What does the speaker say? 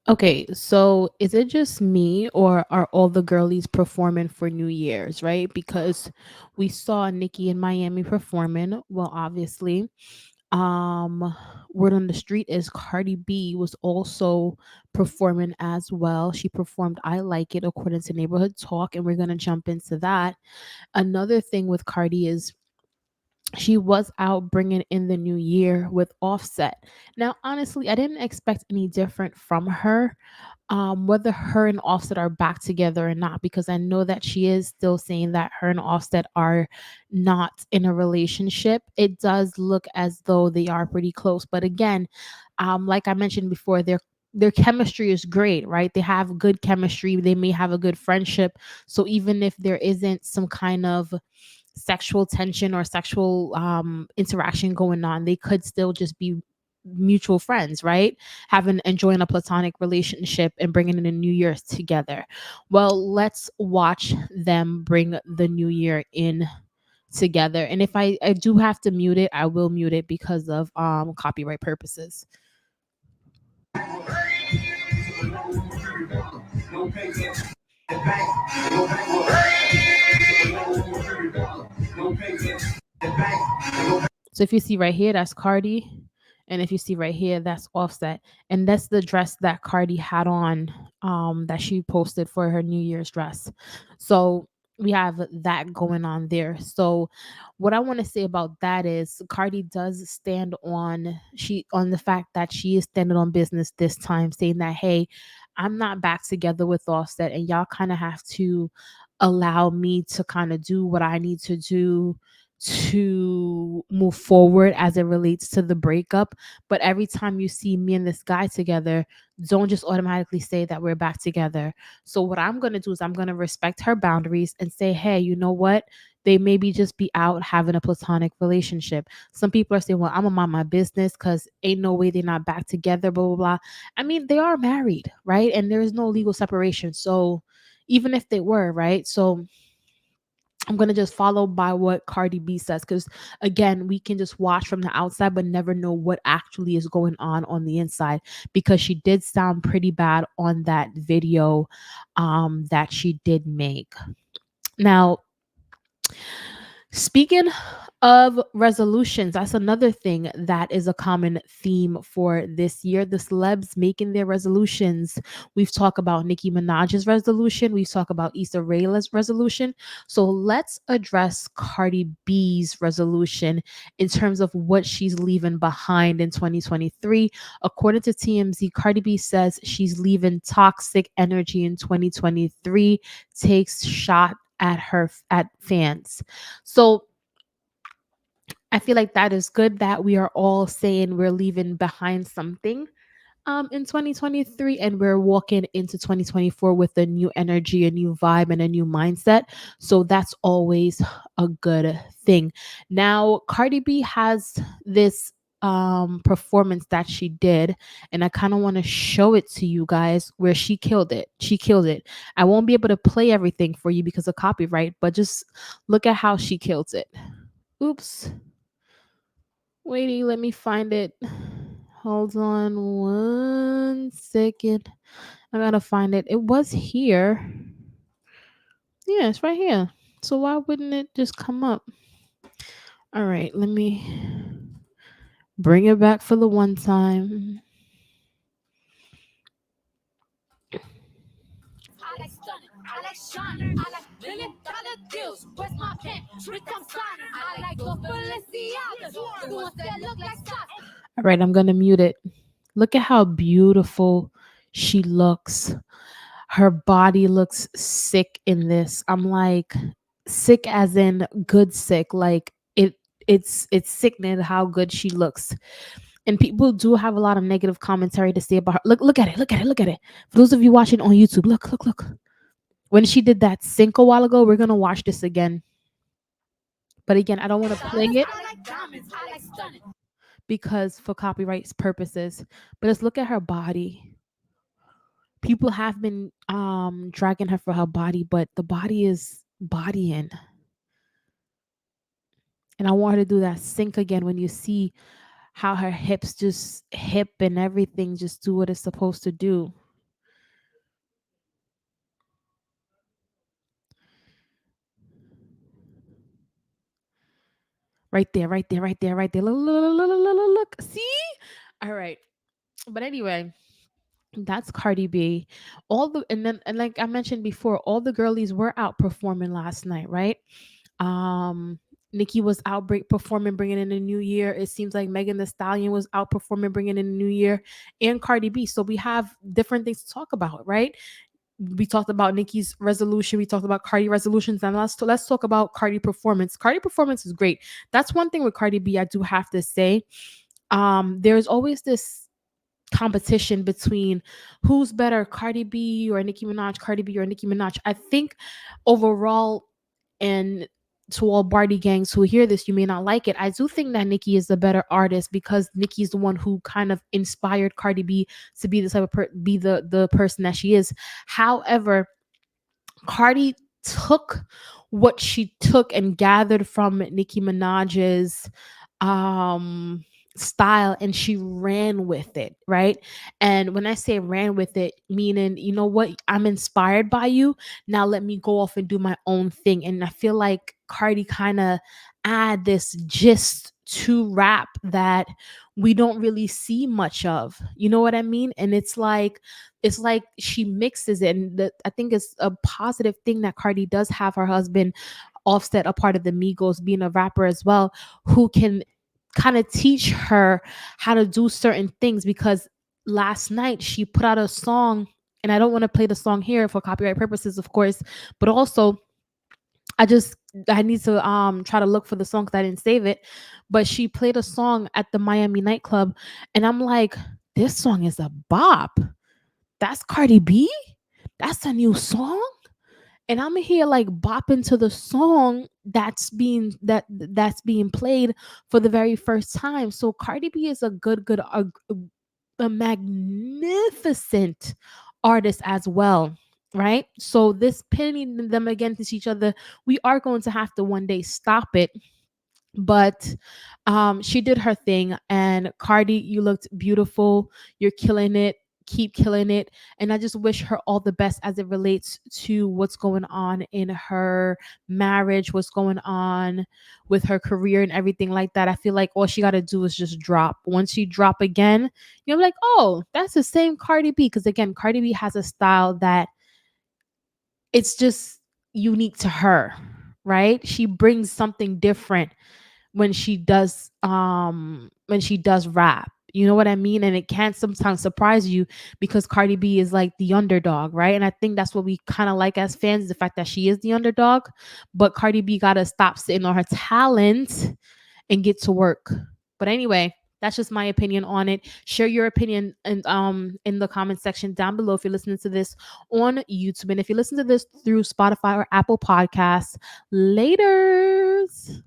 Okay, so is it just me or are all the girlies performing for New Year's, right? Because we saw Nikki in Miami performing. Well, obviously, word on the street is Cardi B was also performing as well. She performed I Like It according to Neighborhood Talk, and we're going to jump into that. Another thing with Cardi is she was out bringing in the new year with Offset. Now, honestly, I didn't expect any different from her, whether her and Offset are back together or not, because I know that she is still saying that her and Offset are not in a relationship. It does look as though they are pretty close, but again, like I mentioned before, their chemistry is great, right? They have good chemistry. They may have a good friendship. So even if there isn't some kind of sexual tension or sexual interaction going on, they could still just be mutual friends, right? Having enjoying a platonic relationship and bringing in a new year together. Well, let's watch them bring the new year in together. And if I do have to mute it, I will mute it because of copyright purposes. So if you see right here, that's Cardi. And if you see right here, that's Offset. And that's the dress that Cardi had on, that she posted for her New Year's dress. So we have that going on there. So what I want to say about that is Cardi does stand on the fact that she is standing on business this time, saying that, hey, I'm not back together with Offset, and y'all kind of have to allow me to kind of do what I need to do to move forward as it relates to the breakup. But every time you see me and this guy together, don't just automatically say that we're back together. So what I'm going to do is I'm going to respect her boundaries and say, hey, you know what? They maybe just be out having a platonic relationship. Some people are saying, well, I'm gonna mind my business because ain't no way they're not back together, blah, blah, blah. I mean, they are married, right? And there is no legal separation. So even if they were, right? So I'm gonna just follow by what Cardi B says, because again, we can just watch from the outside but never know what actually is going on the inside. Because she did sound pretty bad on that video, that she did make. Now, speaking of resolutions, that's another thing that is a common theme for this year. The celebs making their resolutions. We've talked about Nicki Minaj's resolution. We've talked about Issa Rae's resolution. So let's address Cardi B's resolution in terms of what she's leaving behind in 2023. According to TMZ, Cardi B says she's leaving toxic energy in 2023, takes shot at fans. So I feel like that is good that we are all saying we're leaving behind something in 2023, and we're walking into 2024 with a new energy, a new vibe, and a new mindset. So that's always a good thing. Now, Cardi B has this performance that she did, and I kind of want to show it to you guys where she killed it. She killed it. I won't be able to play everything for you because of copyright, but just look at how she killed it. Oops. Waiting, let me find it. Hold on 1 second. I gotta find it. It was here. Yeah, it's right here. So why wouldn't it just come up? All right, let me bring it back for the one time. All right, I'm gonna mute it. Look at how beautiful she looks. Her body looks sick in this. I'm like, sick as in good sick. Like it's sickening how good she looks. And people do have a lot of negative commentary to say about her. Look at it, look at it, look at it. For those of you watching on YouTube, look. When she did that sync a while ago, we're gonna watch this again. But again, I don't want to play it because for copyright purposes. But let's look at her body. People have been dragging her for her body, but the body is bodying. And I want her to do that sync again when you see how her hips just hip and everything just do what it's supposed to do. Right there, right there, right there, right there. Look, look, look, look, look, look, look. See? All right. But anyway, that's Cardi B. All the and like I mentioned before, all the girlies were out performing last night, right? Um Nicki was out performing, bringing in the new year. It seems like Megan the Stallion was out performing, bringing in the new year, and Cardi B. So we have different things to talk about, right? We talked about Nicki's resolution. We talked about Cardi resolutions, and let's talk about Cardi performance. Cardi performance is great. That's one thing with Cardi B. I do have to say, there's always this competition between who's better, Cardi B or Nicki Minaj, Cardi B or Nicki Minaj. I think overall, and to all Barty gangs who hear this, you may not like it. I do think that Nicki is the better artist because Nicki's the one who kind of inspired Cardi B to be the type of be the person that she is. However, Cardi took what she took and gathered from Nicki Minaj's um style, and she ran with it, right? And when I say ran with it, meaning, you know what, I'm inspired by you, now let me go off and do my own thing. And I feel like Cardi kind of add this gist to rap that we don't really see much of, you know what I mean? And it's like she mixes it, and I think it's a positive thing that Cardi does have her husband Offset, a part of the Migos, being a rapper as well, who can kind of teach her how to do certain things. Because last night she put out a song, and I don't want to play the song here for copyright purposes, of course, but also I just I need to try to look for the song because I didn't save it. But she played a song at the Miami nightclub, and I'm like, this song is a bop. That's Cardi B? That's a new song? And I'm here like bopping to the song that's being played for the very first time. So Cardi B is a good a magnificent artist as well, right? So this pitting them against each other, we are going to have to one day stop it. But she did her thing, and Cardi, you looked beautiful. You're killing it. Keep killing it. And I just wish her all the best as it relates to what's going on in her marriage, what's going on with her career and everything like that. I feel like all she got to do is just drop. Once she drop again, you're like, oh, that's the same Cardi B. Because again, Cardi B has a style that it's just unique to her, right? She brings something different when she does rap. You know what I mean? And it can sometimes surprise you because Cardi B is like the underdog, right? And I think that's what we kind of like as fans, the fact that she is the underdog. But Cardi B got to stop sitting on her talent and get to work. But anyway, that's just my opinion on it. Share your opinion in the comment section down below if you're listening to this on YouTube. And if you listen to this through Spotify or Apple Podcasts, laters.